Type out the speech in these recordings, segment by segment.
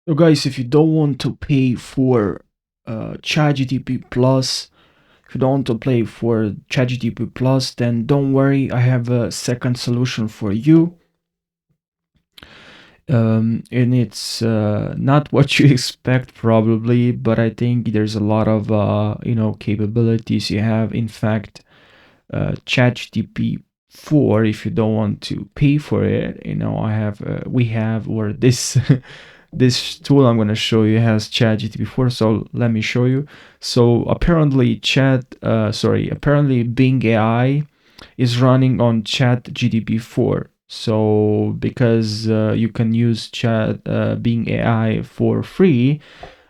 So guys, if you don't want to pay for ChatGPT Plus, if you don't want to pay for ChatGPT Plus, then don't worry, I have a second solution for you. And it's not what you expect probably, but I think there's a lot of capabilities you have. In fact, ChatGPT 4, if you don't want to pay for it, I have we have or this this tool I'm going to show you has ChatGPT 4. So let me show you. So apparently Bing AI is running on ChatGPT 4. So because you can use Bing AI for free,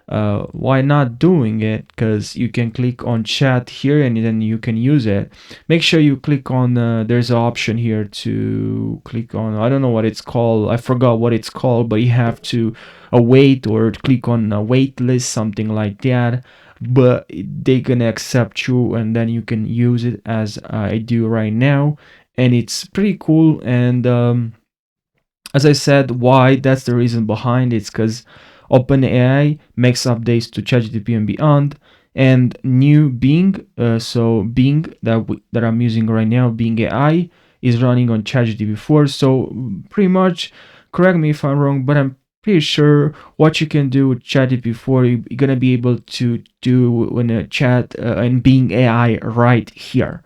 why not doing it? Because you can click on chat here and then you can use it. Make sure you click on there's an option here to click on, I don't know what it's called, I forgot what it's called, but you have to wait or click on a wait list, something like that. But they gonna accept you and then you can use it as I do right now, and it's pretty cool. And as I said, why that's the reason behind it. It's because OpenAI makes updates to ChatGPT and beyond, and new Bing, so Bing that I'm using right now, Bing AI, is running on ChatGPT 4. So pretty much, correct me if I'm wrong, but I'm pretty sure what you can do with ChatGPT 4, you're gonna be able to do in a chat and Bing AI right here.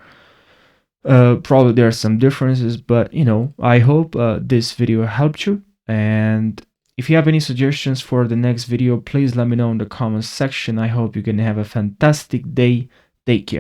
Probably there are some differences, but I hope this video helped you. And if you have any suggestions for the next video, please let me know in the comments section. I hope you can have a fantastic day. Take care.